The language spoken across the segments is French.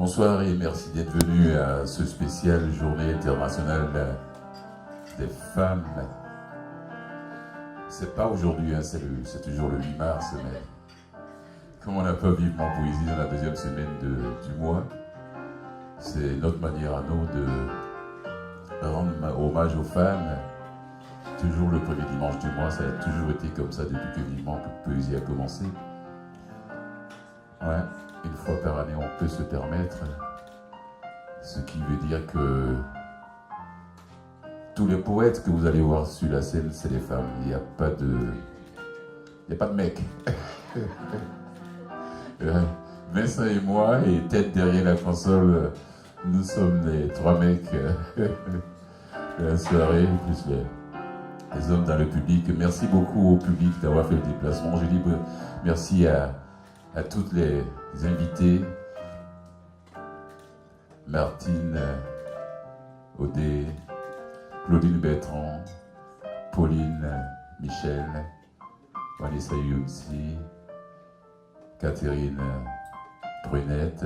Bonsoir et merci d'être venu à ce spécial Journée internationale des femmes. C'est pas aujourd'hui, hein, c'est toujours le 8 mars, mais comme on n'a pas vivement poésie dans la deuxième semaine du mois, c'est notre manière à nous de rendre hommage aux femmes. Toujours le premier dimanche du mois, ça a toujours été comme ça depuis que vivement poésie a commencé. Ouais, une fois par année, on peut se permettre, ce qui veut dire que tous les poètes que vous allez voir sur la scène, c'est des femmes. Il n'y a pas de mecs. Vincent et moi, et tête derrière la console, nous sommes les trois mecs de la soirée, plus les hommes dans le public. Merci beaucoup au public d'avoir fait le déplacement. Je dis merci à toutes les invités. Martine Audet, Claudine Bertrand, Pauline, Michel, Vanessa Yutsi, Catherine Brunette,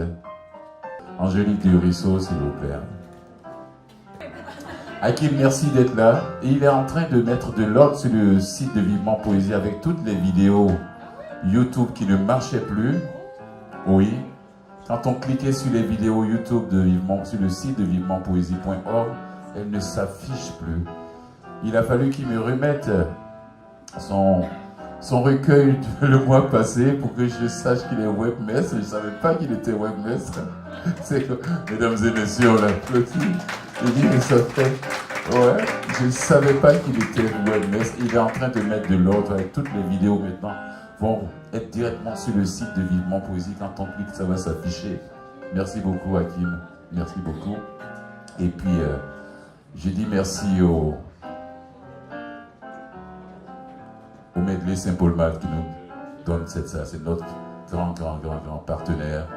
Angélique Durisseau, s'il vous plaît. Hakim, merci d'être là. Et il est en train de mettre de l'ordre sur le site de Vivement Poésie avec toutes les vidéos YouTube qui ne marchaient plus. Oui. Quand on cliquait sur les vidéos YouTube sur le site de vivementpoésie.org, elles ne s'affichent plus. Il a fallu qu'il me remette son recueil le mois passé pour que je sache qu'il est webmaster. Je ne savais pas qu'il était webmaster. Mesdames et messieurs, on l'applaudit. Il dit, mais ça fait... Ouais, je ne savais pas qu'il était webmaster. Il est en train de mettre de l'ordre avec toutes les vidéos maintenant. Vont être directement sur le site de Vivement Poésie. Quand on clique, ça va s'afficher. Merci beaucoup, Hakim. Merci beaucoup. Et puis, je dis merci au Medley Saint-Paul-Mal qui nous donne cette salle. C'est notre grand partenaire.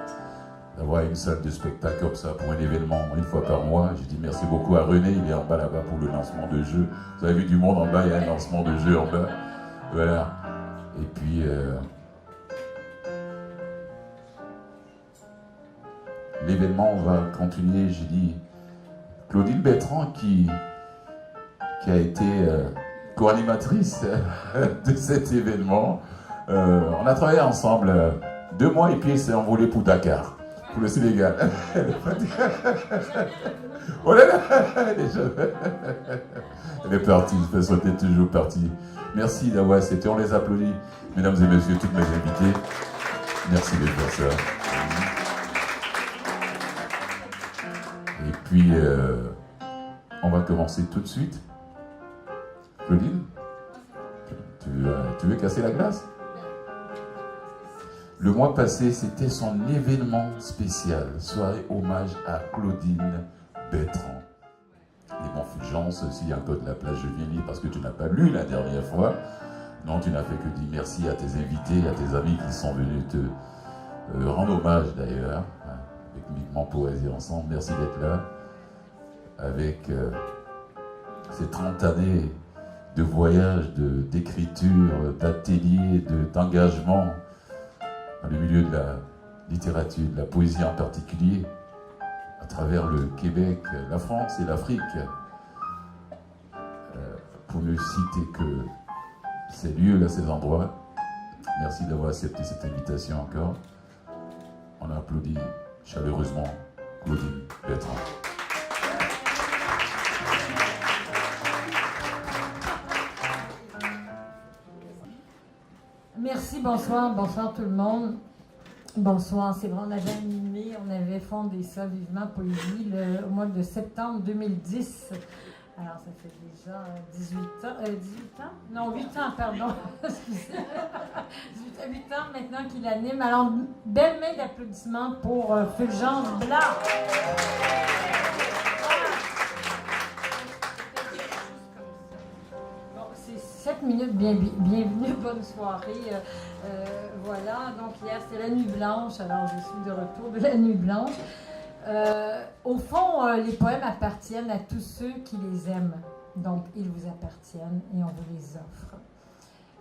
D'avoir une salle de spectacle comme ça pour un événement une fois par mois. Je dis merci beaucoup à René. Il est en bas là-bas pour le lancement de jeu. Vous avez vu du monde en bas, il y a un lancement de jeu en bas. Voilà. Et puis, l'événement va continuer, j'ai dit, Claudine Bertrand qui a été co-animatrice de cet événement. On a travaillé ensemble 2 mois et puis elle s'est envolée pour Dakar, pour le Sénégal. Oh là là, elle est partie, elle est toujours partie. Merci d'avoir accepté, on les applaudit. Mesdames et messieurs, toutes mes invités, merci de faire ça. Et puis, on va commencer tout de suite. Claudine, tu veux casser la glace? Le mois passé, c'était son événement spécial, soirée hommage à Claudine Bertrand. Les bons fulgences, s'il y a encore de la place, je viens lire parce que tu n'as pas lu la dernière fois. Non, tu n'as fait que dire merci à tes invités, à tes amis qui sont venus te rendre hommage d'ailleurs, avec Vivement Poésie ensemble. Merci d'être là, avec ces 30 années de voyage, d'écriture, d'atelier, d'engagement dans le milieu de la littérature, de la poésie en particulier, à travers le Québec, la France et l'Afrique. Pour ne citer que ces lieux-là, ces endroits. Merci d'avoir accepté cette invitation encore. On applaudit chaleureusement Claudine Bertrand. Merci, bonsoir tout le monde. Bonsoir, c'est vrai, on avait animé, on avait fondé ça, Vivement Poésie, au mois de septembre 2010. Alors, ça fait déjà 18 ans? Non, 8 ans, pardon. Excusez. 8 ans maintenant qu'il anime. Alors, belle main d'applaudissements pour Fulgence Blanc. Bon, c'est 7 minutes, bienvenue, bonne soirée. Voilà, donc hier c'était la nuit blanche, alors je suis de retour de la nuit blanche. Au fond, les poèmes appartiennent à tous ceux qui les aiment. Donc, ils vous appartiennent et on vous les offre.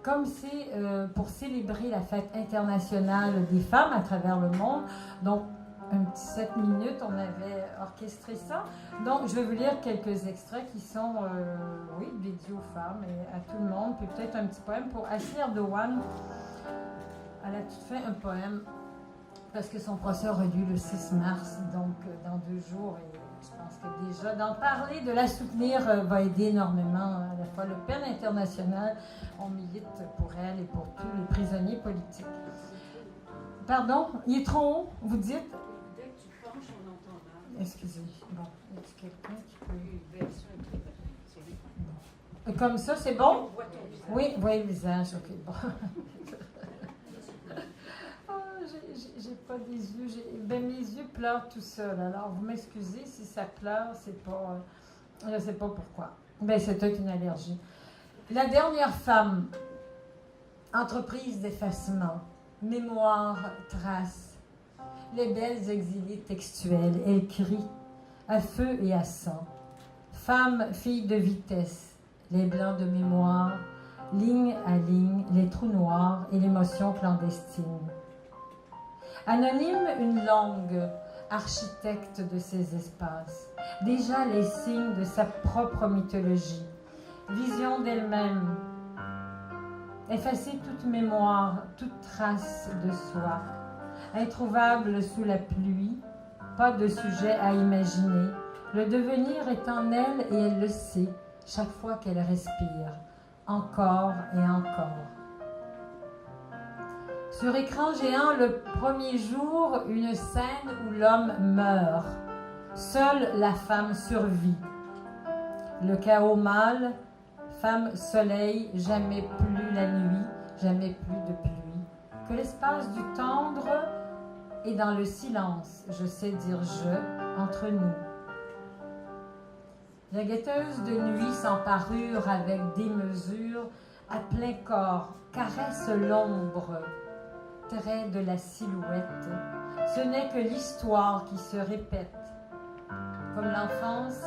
Comme c'est pour célébrer la fête internationale des femmes à travers le monde, donc un petit 7 minutes, on avait orchestré ça. Donc, je vais vous lire quelques extraits qui sont, oui, dédiés aux femmes et à tout le monde. Puis peut-être un petit poème pour Ashley Erdogan. Elle a tout fait un poème parce que son procès aura lieu le 6 mars, donc dans 2 jours. Et je pense que déjà d'en parler, de la soutenir, va aider énormément. À la fois le PEN international, on milite pour elle et pour tous les prisonniers politiques. Pardon, il est trop haut, vous dites? Dès que tu penches, on entend mal. Excusez, bon, y a-t-il quelqu'un qui peut... Une version Et comme ça, c'est bon? On voit ton visage. Oui, vous voyez le visage, ok, bon. J'ai pas des yeux, ben mes yeux pleurent tout seuls, alors vous m'excusez si ça pleure, c'est pas... je sais pas pourquoi. Ben c'est peut-être une allergie. La dernière femme, entreprise d'effacement, mémoire, trace, les belles exilées textuelles, elle crie, à feu et à sang. Femme, fille de vitesse, les blancs de mémoire, ligne à ligne, les trous noirs et l'émotion clandestine. Anonyme, une langue, architecte de ces espaces, déjà les signes de sa propre mythologie, vision d'elle-même, effacer toute mémoire, toute trace de soi, introuvable sous la pluie, pas de sujet à imaginer, le devenir est en elle et elle le sait, chaque fois qu'elle respire, encore et encore. Sur écran géant, le premier jour, une scène où l'homme meurt. Seule la femme survit. Le chaos mâle, femme soleil, jamais plus la nuit, jamais plus de pluie. Que l'espace du tendre est dans le silence, je sais dire je, entre nous. La guetteuse de nuit sans parure avec démesure, à plein corps, caresse l'ombre, trait de la silhouette. Ce n'est que l'histoire qui se répète. Comme l'enfance,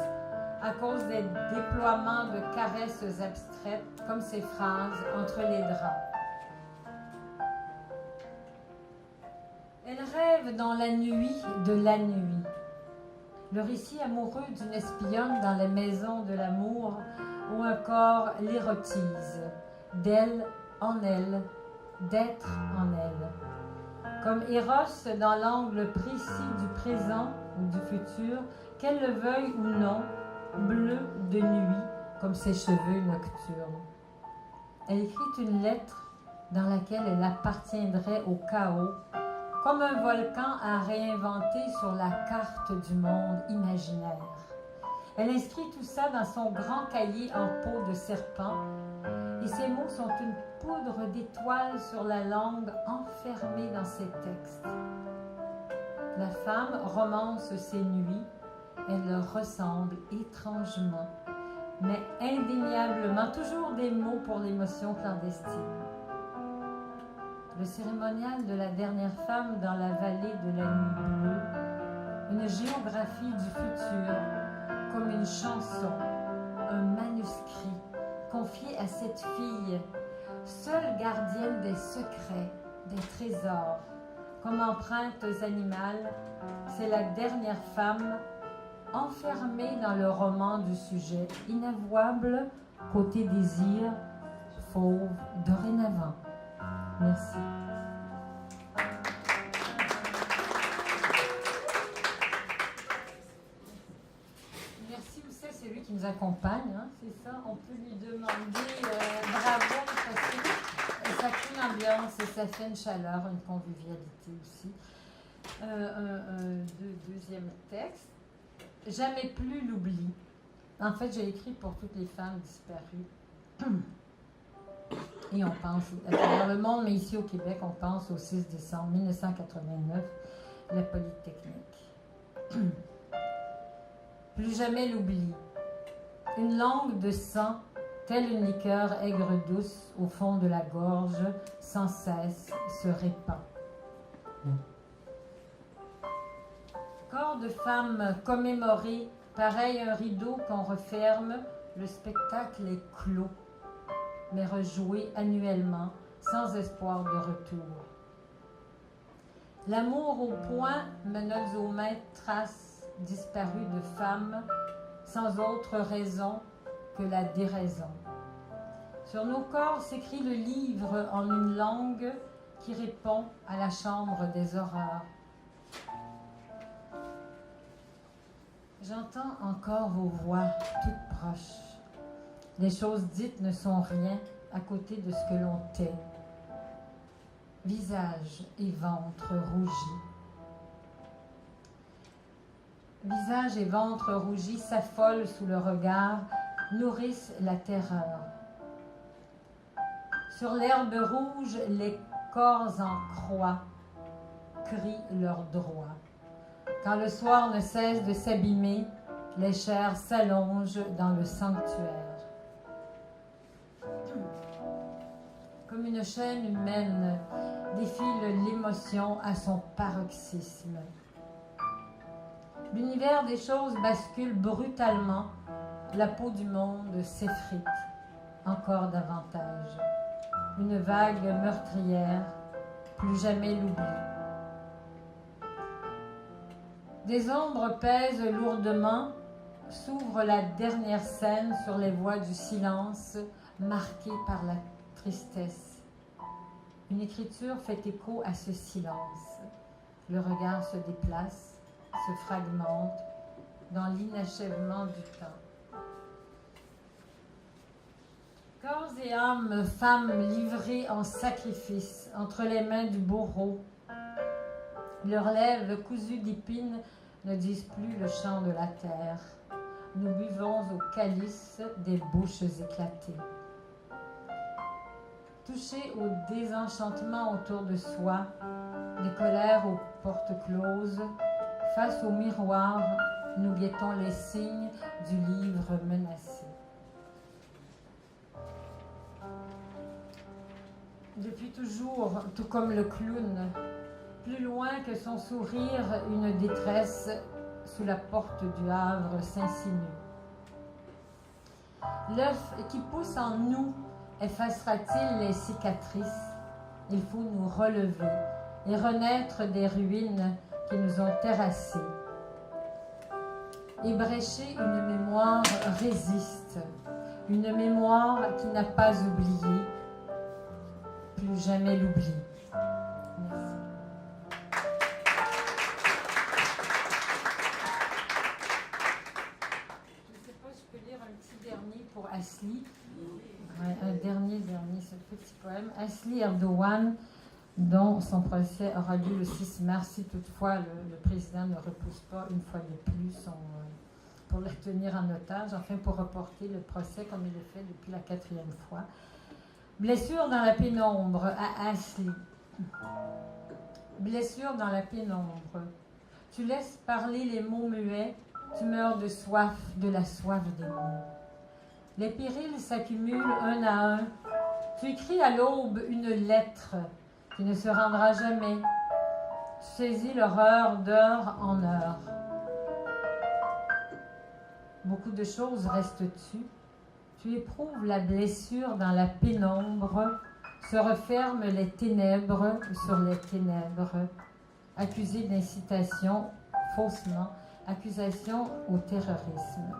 à cause des déploiements de caresses abstraites, comme ces phrases entre les draps. Elle rêve dans la nuit de la nuit. Le récit amoureux d'une espionne dans la maison de l'amour où un corps l'érotise, d'elle en elle, d'être en elle. Comme Eros dans l'angle précis du présent ou du futur, qu'elle le veuille ou non, bleu de nuit comme ses cheveux nocturnes. Elle écrit une lettre dans laquelle elle appartiendrait au chaos, comme un volcan à réinventer sur la carte du monde imaginaire. Elle inscrit tout ça dans son grand cahier en peau de serpent, et ses mots sont une poudre d'étoiles sur la langue enfermée dans ses textes. La femme romance ses nuits, elle leur ressemble étrangement, mais indéniablement, toujours des mots pour l'émotion clandestine. Le cérémonial de la dernière femme dans la vallée de la nuit bleue, une géographie du futur, comme une chanson, un manuscrit, confié à cette fille, seule gardienne des secrets, des trésors, comme empreintes animales, c'est la dernière femme enfermée dans le roman du sujet, inavouable côté désir, fauve dorénavant. Merci. Merci aussi à celui qui nous accompagne, hein, c'est ça. On peut lui demander bravo parce que ça crée une ambiance et ça fait une chaleur, une convivialité aussi. Deuxième texte. Jamais plus l'oubli. En fait, j'ai écrit pour toutes les femmes disparues. Et on pense à travers le monde, mais ici au Québec, on pense au 6 décembre 1989, la Polytechnique. Plus jamais l'oubli. Une langue de sang, telle une liqueur aigre-douce au fond de la gorge, sans cesse se répand. Corps de femme commémoré, pareil un rideau qu'on referme, le spectacle est clos, mais rejoué annuellement, sans espoir de retour. L'amour au poing, menottes aux mains, traces disparues de femmes, sans autre raison que la déraison. Sur nos corps s'écrit le livre en une langue qui répond à la chambre des horreurs. J'entends encore vos voix toutes proches. Les choses dites ne sont rien à côté de ce que l'on tait. Visage et ventre rougis. Visage et ventre rougis s'affolent sous le regard, nourrissent la terreur. Sur l'herbe rouge, les corps en croix crient leur droit. Quand le soir ne cesse de s'abîmer, les chairs s'allongent dans le sanctuaire. Comme une chaîne humaine, défile l'émotion à son paroxysme. L'univers des choses bascule brutalement, la peau du monde s'effrite encore davantage. Une vague meurtrière, plus jamais l'oubli. Des ombres pèsent lourdement, s'ouvre la dernière scène sur les voies du silence, marquée par la tristesse. Une écriture fait écho à ce silence. Le regard se déplace, se fragmente dans l'inachèvement du temps. Corps et âme, femmes livrées en sacrifice entre les mains du bourreau. Leurs lèvres cousues d'épines ne disent plus le chant de la terre. Nous buvons au calice des bouches éclatées. Touchés au désenchantement autour de soi, des colères aux portes closes, face au miroir, nous guettons les signes du livre menacé. Depuis toujours, tout comme le clown, plus loin que son sourire, une détresse sous la porte du Havre s'insinue. L'œuf qui pousse en nous effacera-t-il les cicatrices? Il faut nous relever et renaître des ruines qui nous ont terrassés. Ébrécher une mémoire résiste, une mémoire qui n'a pas oublié, plus jamais l'oubli. Merci. Je ne sais pas si je peux lire un petit dernier pour Asli. Ouais, un dernier, ce petit poème. Asli Erdogan, dont son procès aura lieu le 6 mars, si toutefois le président ne repousse pas une fois de plus pour le tenir en otage, enfin pour reporter le procès comme il le fait depuis la 4e fois. Blessure dans la pénombre à Asli. Blessure dans la pénombre. Tu laisses parler les mots muets, tu meurs de soif, de la soif des mots. Les périls s'accumulent un à un. Tu écris à l'aube une lettre qui ne se rendra jamais. Tu saisis l'horreur d'heure en heure. Beaucoup de choses restent-tu. Tu éprouves la blessure dans la pénombre. Se referment les ténèbres sur les ténèbres. Accusé d'incitation, faussement, accusation au terrorisme.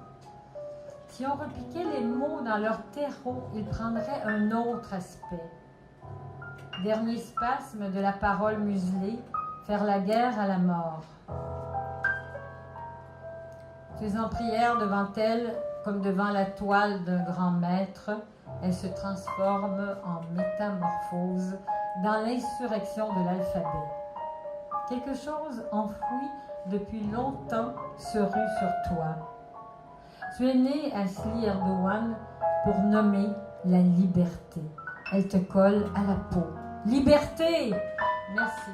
Si on repiquait les mots dans leur terreau, ils prendraient un autre aspect. Dernier spasme de la parole muselée, faire la guerre à la mort. Tu es en prière devant elle, comme devant la toile d'un grand maître. Elle se transforme en métamorphose dans l'insurrection de l'alphabet. Quelque chose enfoui depuis longtemps se rue sur toi. Tu es né, Asli Erdogan, pour nommer la liberté. Elle te colle à la peau. Liberté! Merci.